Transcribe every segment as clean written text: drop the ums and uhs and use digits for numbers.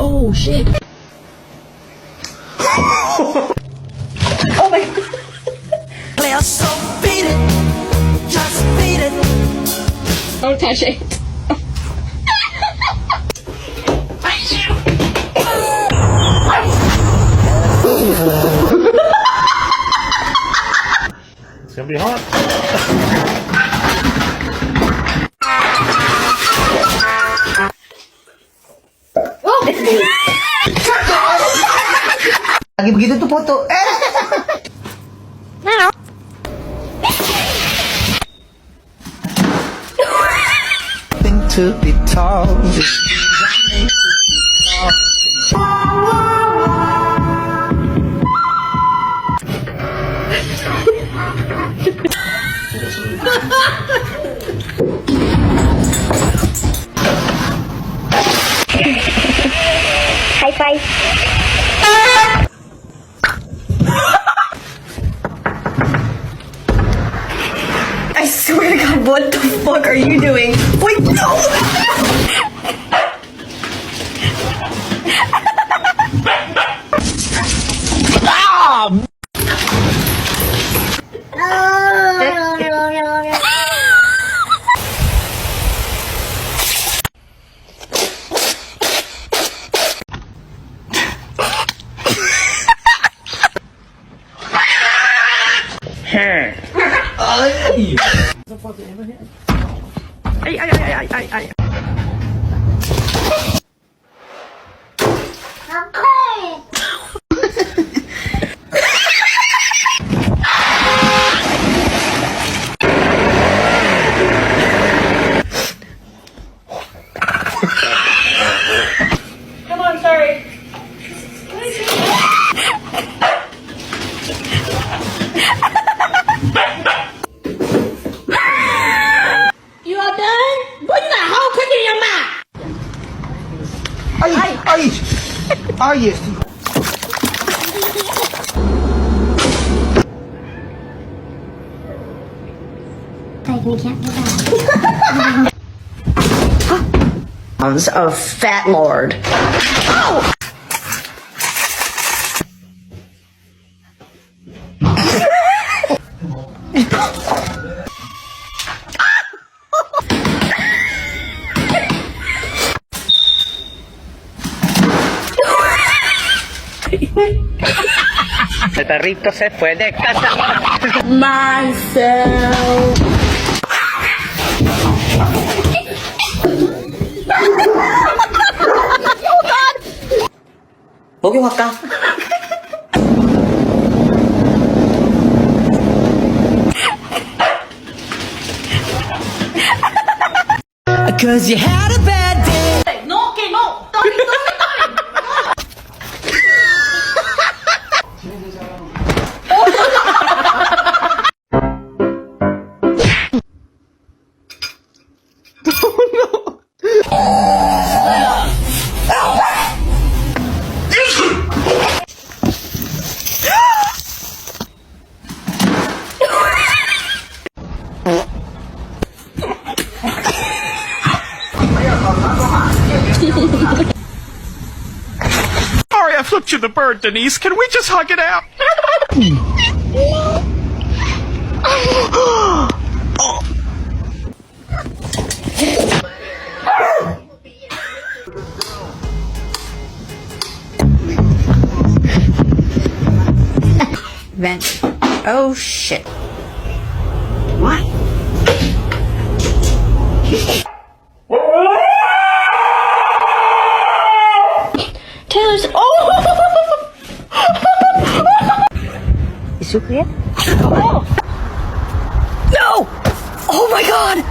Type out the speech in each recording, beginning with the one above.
Oh, shit. Oh my god. Play so beat it, just beat it. Don't touch it. It's gonna be hot. Lagi begitu tuh foto. To be tall. High five. I swear to God, what the fuck are you doing? Wait, no! Ay. Come on, sorry. You are done? Put that whole cookie in your mouth. Ay, yes. We can't do that. Of fat lord. Oh! El perrito se fue de casa. Myself. Oh God. Huwag yung waka. Cause you had a bad day. No, que no. Sorry, I flipped you the bird, Denise. Can we just hug it out? Vent. Oh shit. What? Taylor's. Oh! Is you clear? Oh! No! Oh my God!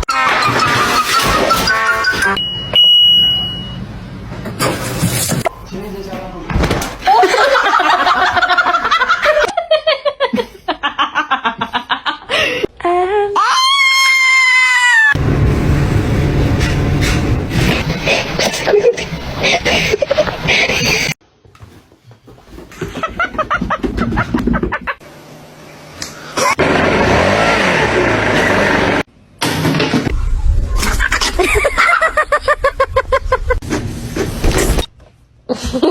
To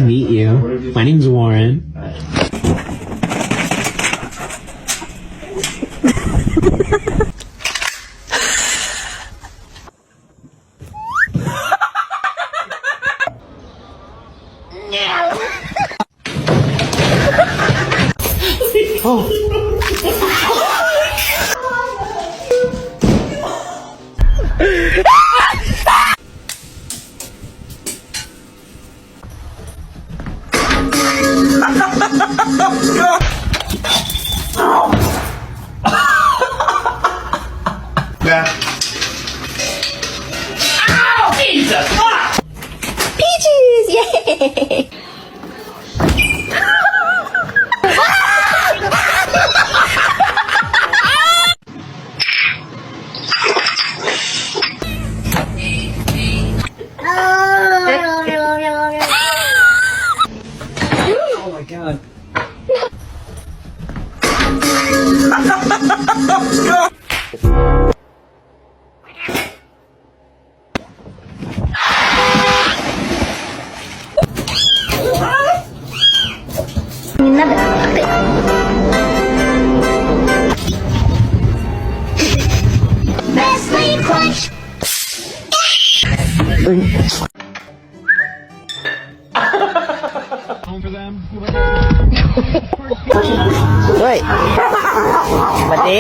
meet you. My name's Warren. Peaches! Yay! Oh my god. Не надо. Nestle Crunch. Uy! Pati!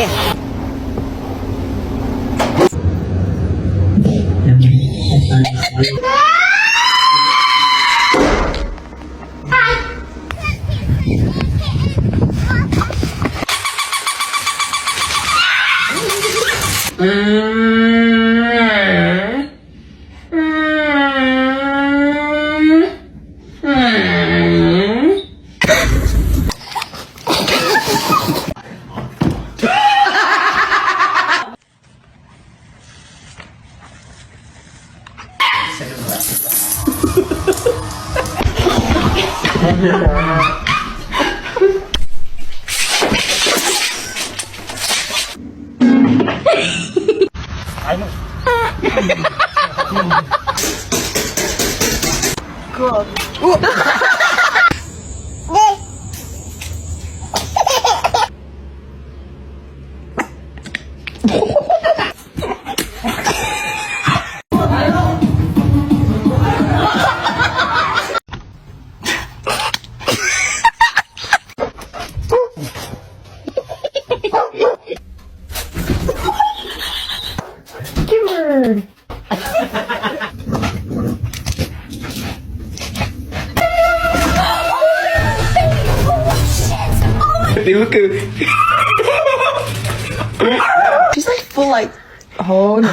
She's like full like, oh no.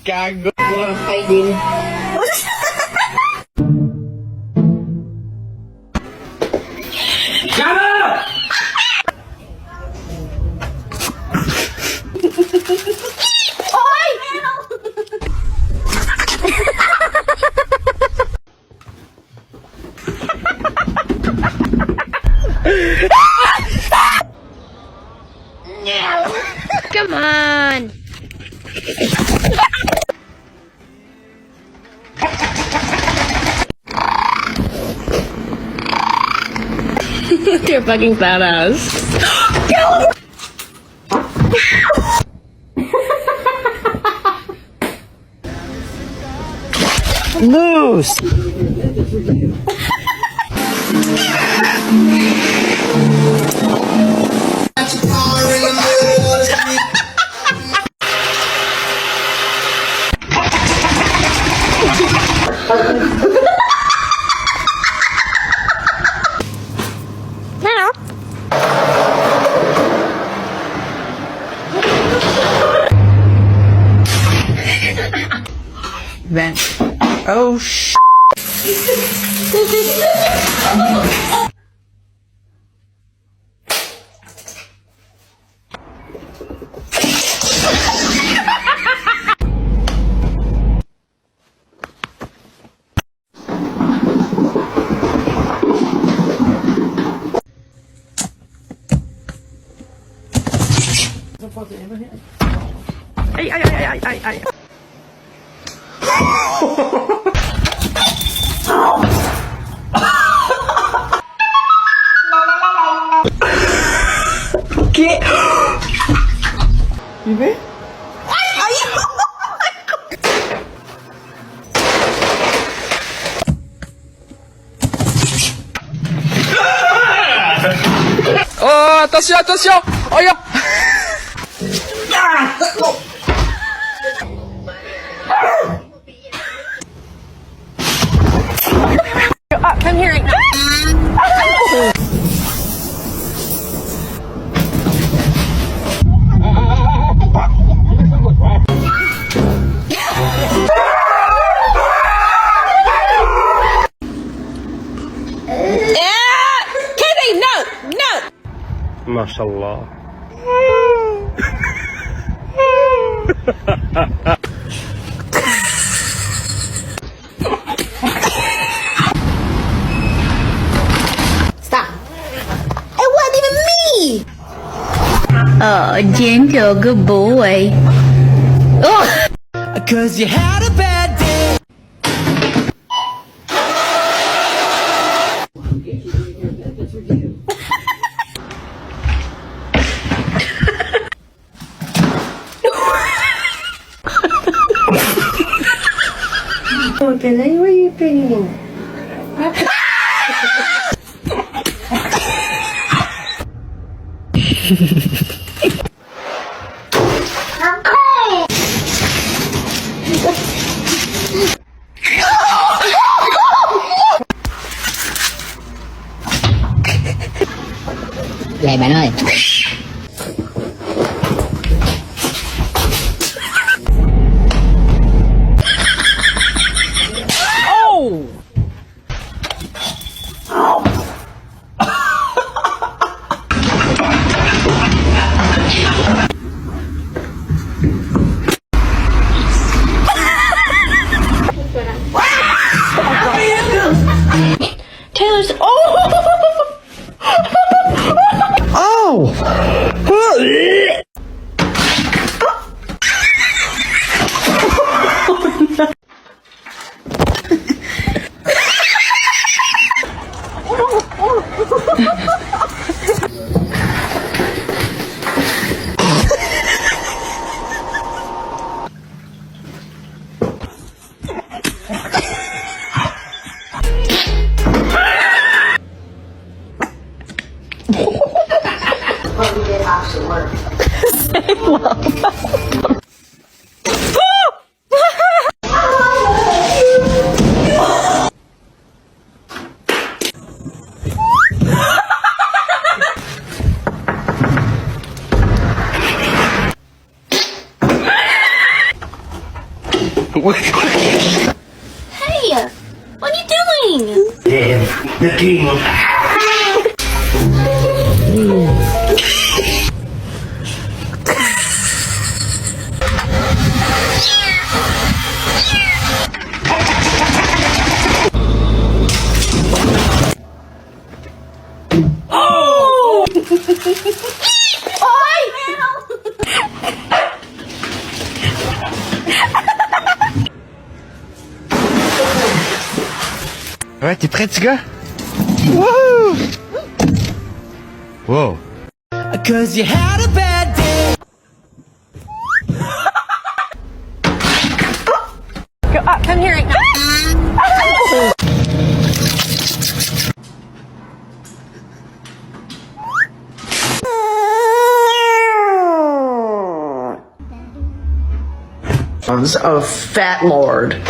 Gago! Come on. You're fucking badass. Loose! No. Oh, sh. Ay, ay, ay, ay, ay, ay. ¿Qué? ¿Y ve? Oh, attention, attention! Oh, yeah. Come here right now. Kitty, no, no. MashaAllah. Stop. It wasn't even me. Oh, gentle, good boy. Oh. Cause you had a bad day. What are you doing? Vậy bạn ơi. Taylor's. Oh! Hey, what are you doing? The king. Ouais, t'es prêt, petit gars? Wouhou! Wow. Cause you had a bad day. Come here right now. Of fat lord.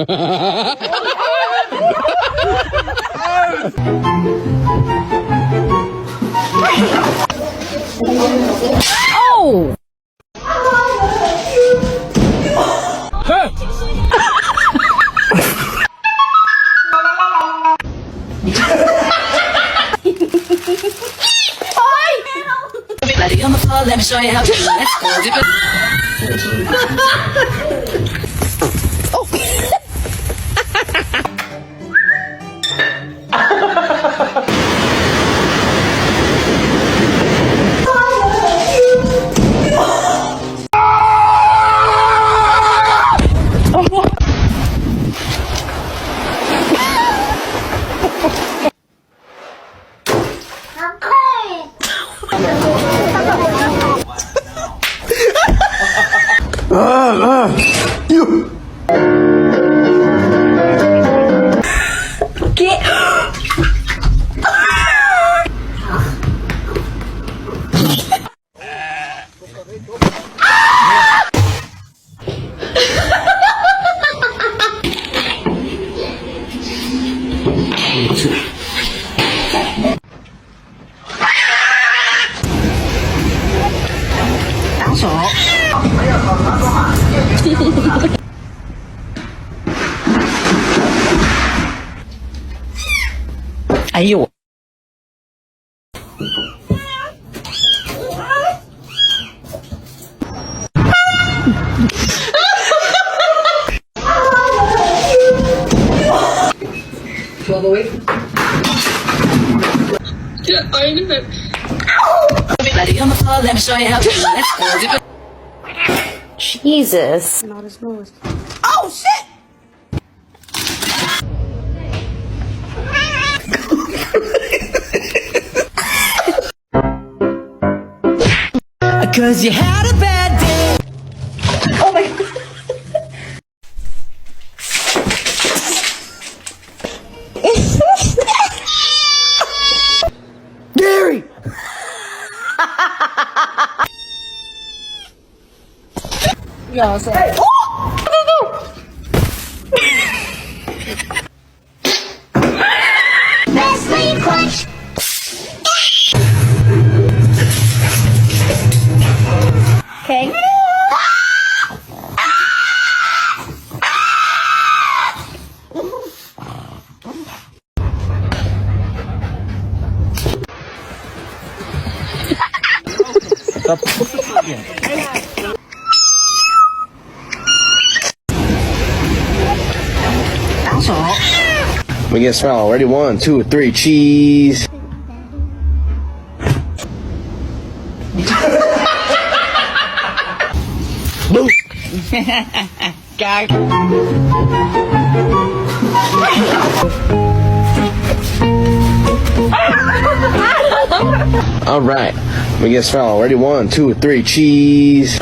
Oh! Everybody on the floor, let me show you how to do it. Let's go. Dip it. Get. Eh io. Everybody on the floor, let me show you how to do it. Let's go. Dip it. Jesus. Oh shit! Cause you had a bad day. Oh my god. Gary! Yeah, so. Okay. We get smell. Ready? 1, 2, 3. Cheese. All right. We get smell. Ready? 1, 2, 3. Cheese.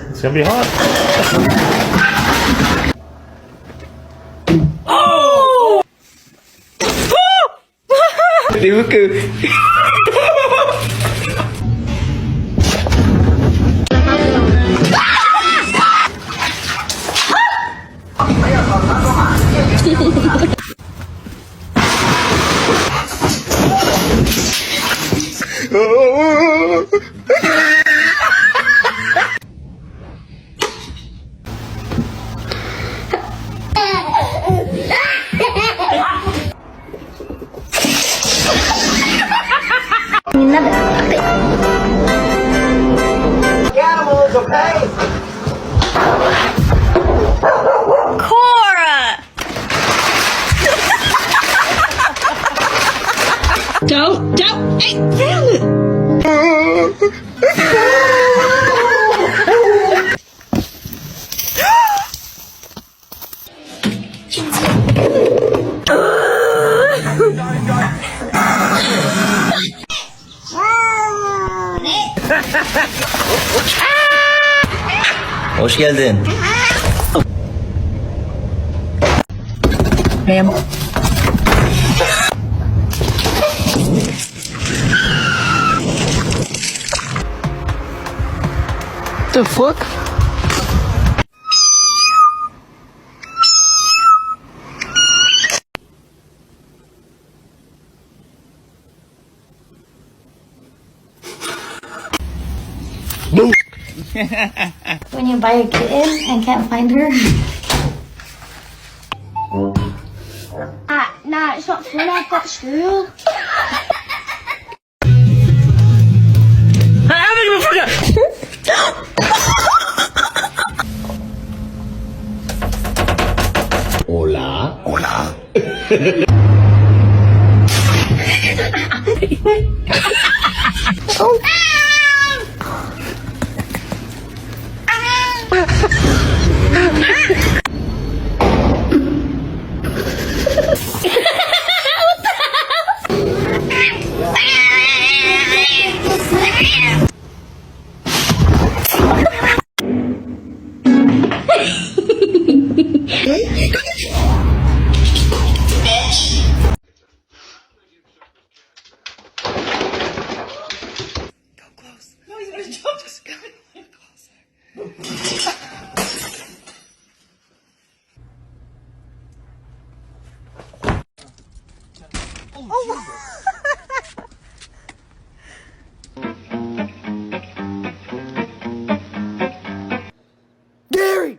It's gonna be hot. Animals, okay? Cora! Don't, hey, damn it! Hoş geldin. Ma'am. the fuck? When you buy a kitten and can't find her. Nah, it's not fun. I've got school. Hola. Hola. Gary!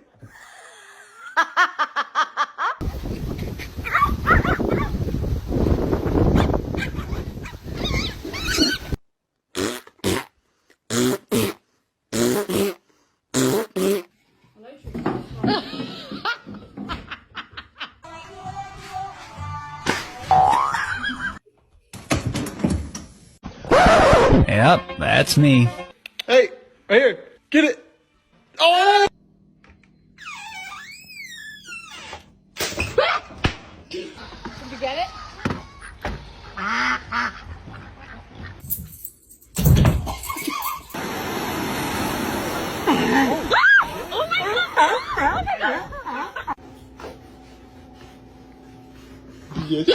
Yep, that's me. Hey, right here. Get it. Oh! Did you get it? Yes.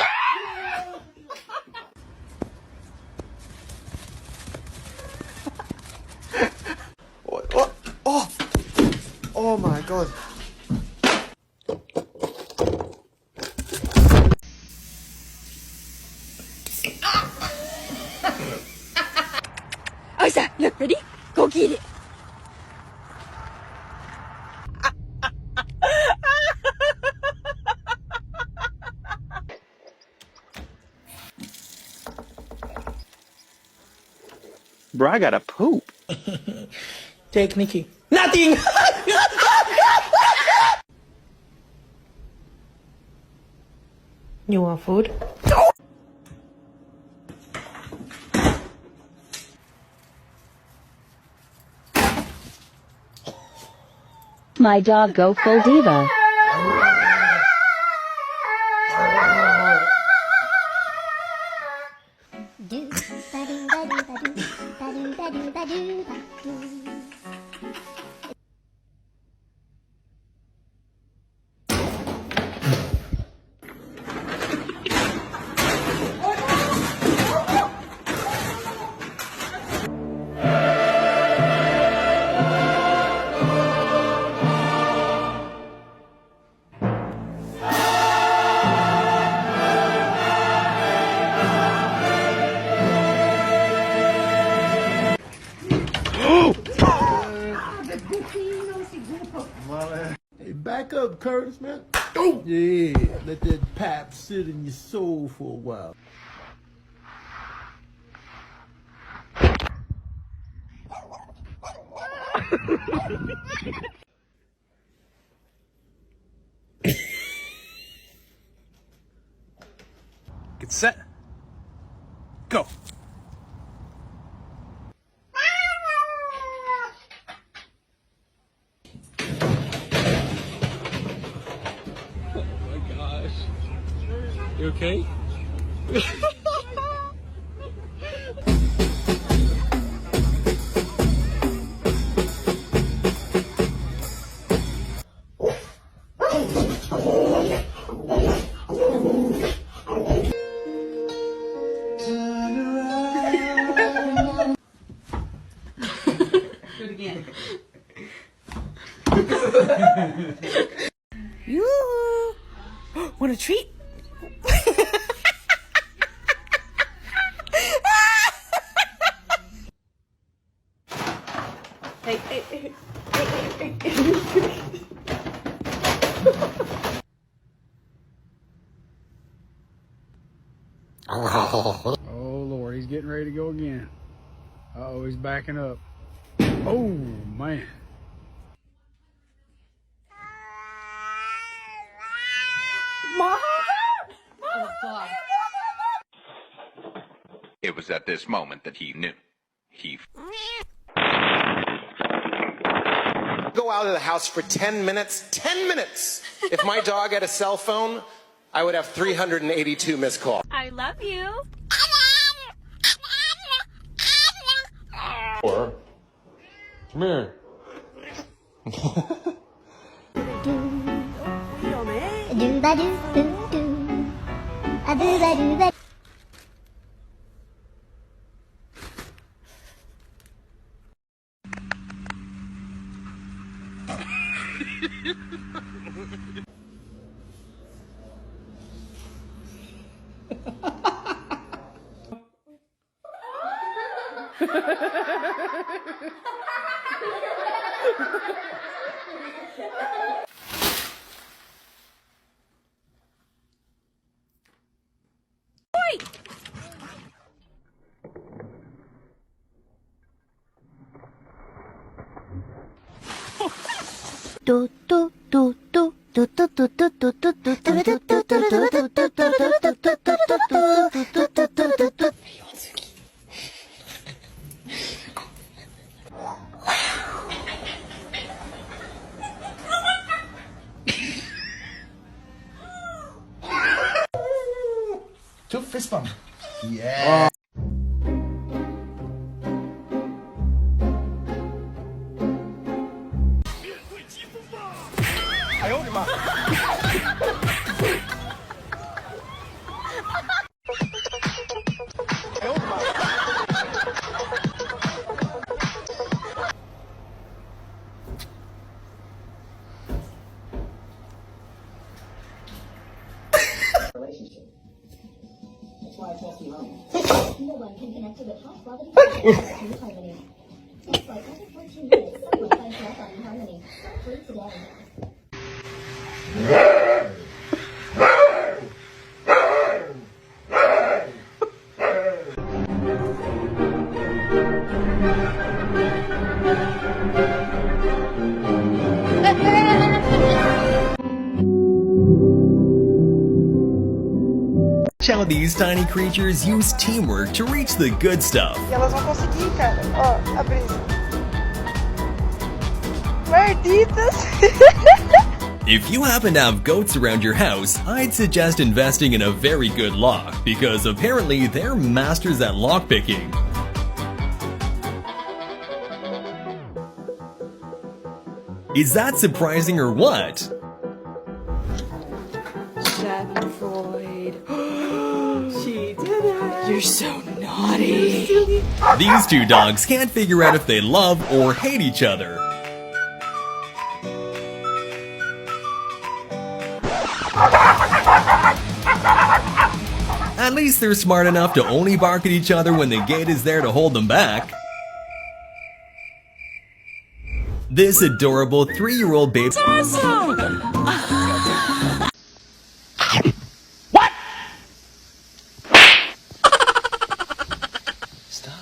Oh my god. Osa, look, ready? Go get it. Bro, I gotta poop. Take Nikki. Nothing! You want food? My dog go full diva. Hey, back up, Curtis, man. Oh! Yeah, let that pap sit in your soul for a while. Get set. Go. You okay? Do it again. You want a treat? Hey. Oh, Lord, he's getting ready to go again. Uh-oh, he's backing up. Oh, man. It was at this moment that he knew. He go out of the house for 10 minutes. 10 minutes! If my dog had a cell phone, I would have 382 missed calls. I love you. Or, come here. Two fist bump. Yeah. Relationship. That's why it's messy home. No one can connect to it high-quality harmony. It's like every 14 minutes, someone finds love on harmony. Free today. How these tiny creatures use teamwork to reach the good stuff. E elas vão conseguir, cara. Ó, a brisa. Malditas! If you happen to have goats around your house, I'd suggest investing in a very good lock, because apparently they're masters at lockpicking. Is that surprising or what? Seven Freud. She did it. You're so naughty. These two dogs can't figure out if they love or hate each other. At least they're smart enough to only bark at each other when the gate is there to hold them back. This adorable 3-year-old babe. Awesome. What? Stop.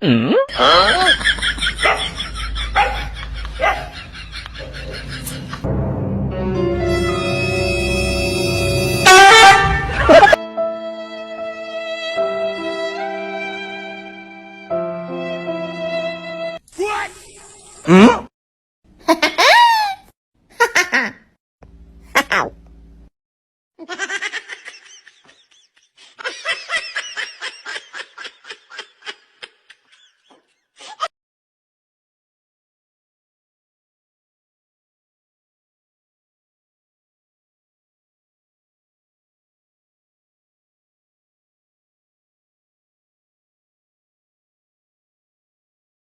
Mm?